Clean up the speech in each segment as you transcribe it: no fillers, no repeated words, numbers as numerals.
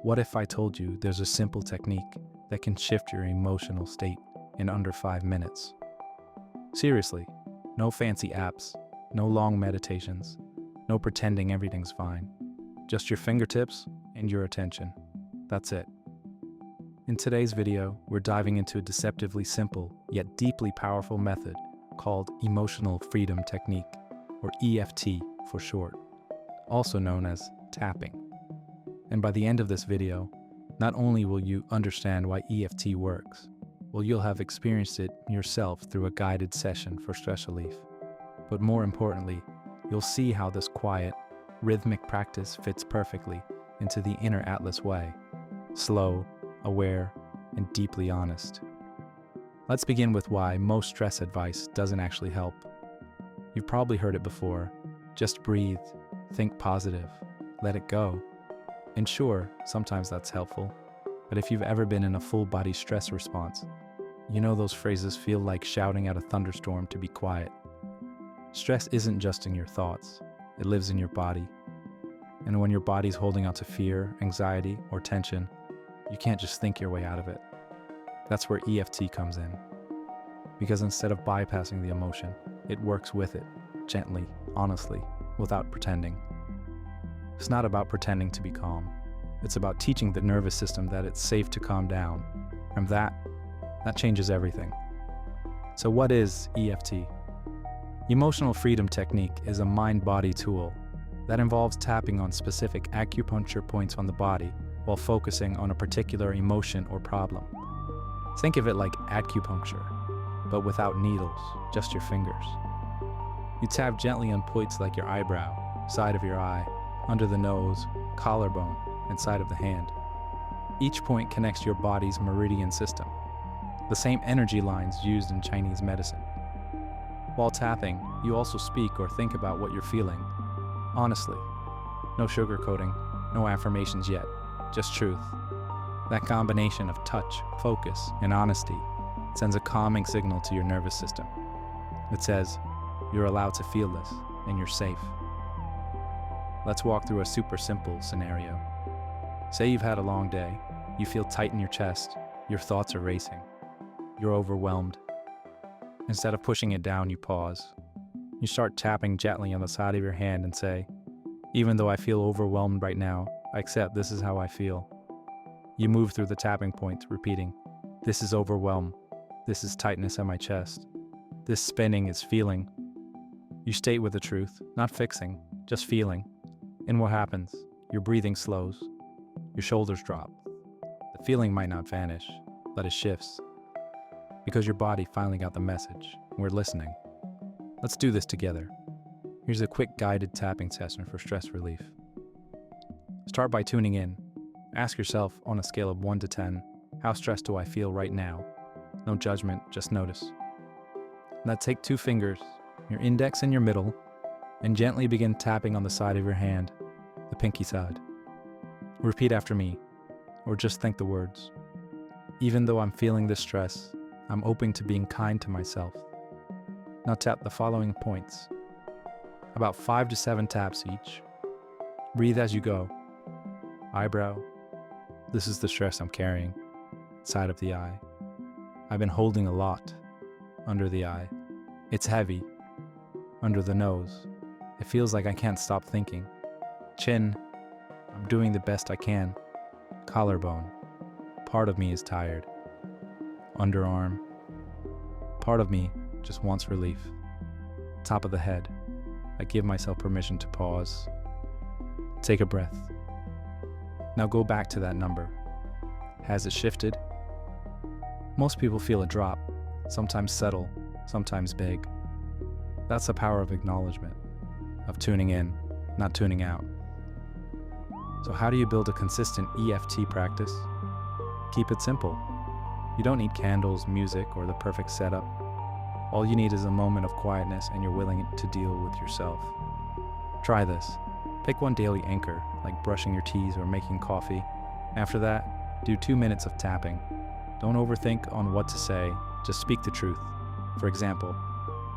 What if I told you there's a simple technique that can shift your emotional state in under 5 minutes? Seriously, no fancy apps, no long meditations, no pretending everything's fine. Just your fingertips and your attention. That's it. In today's video, we're diving into a deceptively simple yet deeply powerful method called Emotional Freedom Technique, or EFT for short, also known as tapping. And by the end of this video, not only will you understand why EFT works, well, you'll have experienced it yourself through a guided session for stress relief. But more importantly, you'll see how this quiet, rhythmic practice fits perfectly into the inner Atlas way, slow, aware, and deeply honest. Let's begin with why most stress advice doesn't actually help. You've probably heard it before. Just breathe, think positive, let it go. And sure, sometimes that's helpful, but if you've ever been in a full-body stress response, you know those phrases feel like shouting at a thunderstorm to be quiet. Stress isn't just in your thoughts, it lives in your body. And when your body's holding on to fear, anxiety, or tension, you can't just think your way out of it. That's where EFT comes in. Because instead of bypassing the emotion, it works with it, gently, honestly, without pretending. It's not about pretending to be calm. It's about teaching the nervous system that it's safe to calm down. And that changes everything. So what is EFT? Emotional Freedom Technique is a mind-body tool that involves tapping on specific acupuncture points on the body while focusing on a particular emotion or problem. Think of it like acupuncture, but without needles, just your fingers. You tap gently on points like your eyebrow, side of your eye, under the nose, collarbone, and side of the hand. Each point connects your body's meridian system, the same energy lines used in Chinese medicine. While tapping, you also speak or think about what you're feeling. Honestly, no sugarcoating, no affirmations yet, just truth. That combination of touch, focus, and honesty sends a calming signal to your nervous system. It says, you're allowed to feel this, and you're safe. Let's walk through a super simple scenario. Say you've had a long day, you feel tight in your chest, your thoughts are racing, you're overwhelmed. Instead of pushing it down, you pause. You start tapping gently on the side of your hand and say, even though I feel overwhelmed right now, I accept this is how I feel. You move through the tapping points, repeating, this is overwhelm, this is tightness in my chest, this spinning is feeling. You state with the truth, not fixing, just feeling. And what happens? Your breathing slows, your shoulders drop. The feeling might not vanish, but it shifts. Because your body finally got the message. We're listening. Let's do this together. Here's a quick guided tapping session for stress relief. Start by tuning in. Ask yourself on a scale of 1 to 10, how stressed do I feel right now? No judgment, just notice. Now take 2 fingers, your index and your middle, and gently begin tapping on the side of your hand, the pinky side. Repeat after me, or just think the words. Even though I'm feeling this stress, I'm open to being kind to myself. Now tap the following points. About 5 to 7 taps each. Breathe as you go. Eyebrow. This is the stress I'm carrying. Side of the eye. I've been holding a lot. Under the eye. It's heavy. Under the nose. It feels like I can't stop thinking. Chin. I'm doing the best I can. Collarbone. Part of me is tired. Underarm. Part of me just wants relief. Top of the head. I give myself permission to pause. Take a breath. Now go back to that number. Has it shifted? Most people feel a drop, sometimes subtle, sometimes big. That's the power of acknowledgement, of tuning in, not tuning out. So how do you build a consistent EFT practice? Keep it simple. You don't need candles, music, or the perfect setup. All you need is a moment of quietness and you're willing to deal with yourself. Try this. Pick one daily anchor, like brushing your teeth or making coffee. After that, do 2 minutes of tapping. Don't overthink on what to say, just speak the truth. For example,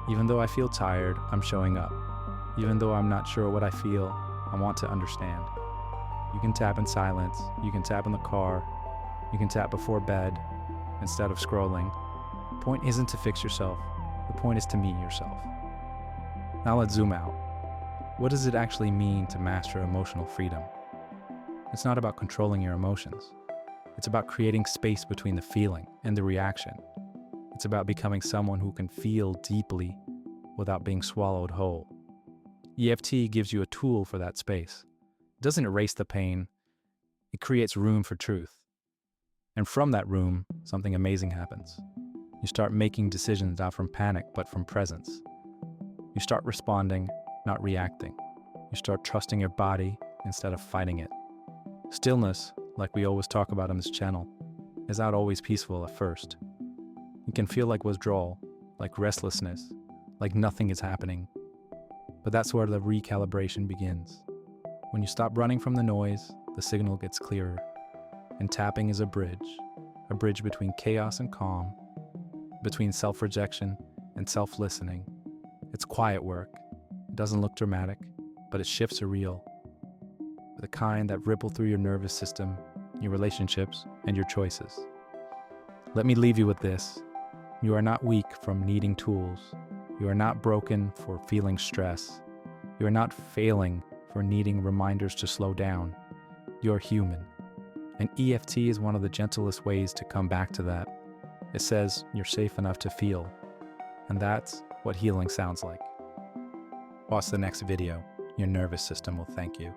even though I feel tired, I'm showing up. Even though I'm not sure what I feel, I want to understand. You can tap in silence, you can tap in the car, you can tap before bed instead of scrolling. The point isn't to fix yourself, the point is to meet yourself. Now let's zoom out. What does it actually mean to master emotional freedom? It's not about controlling your emotions. It's about creating space between the feeling and the reaction. It's about becoming someone who can feel deeply without being swallowed whole. EFT gives you a tool for that space. It doesn't erase the pain, it creates room for truth. And from that room, something amazing happens. You start making decisions not from panic, but from presence. You start responding, not reacting. You start trusting your body instead of fighting it. Stillness, like we always talk about on this channel, is not always peaceful at first. It can feel like withdrawal, like restlessness, like nothing is happening. But that's where the recalibration begins. When you stop running from the noise, the signal gets clearer. And tapping is a bridge between chaos and calm, between self-rejection and self-listening. It's quiet work. It doesn't look dramatic, but its shifts are real. The kind that ripple through your nervous system, your relationships, and your choices. Let me leave you with this. You are not weak from needing tools. You are not broken for feeling stress. You are not failing for needing reminders to slow down. You're human. And EFT is one of the gentlest ways to come back to that. It says you're safe enough to feel. And that's what healing sounds like. Watch the next video. Your nervous system will thank you.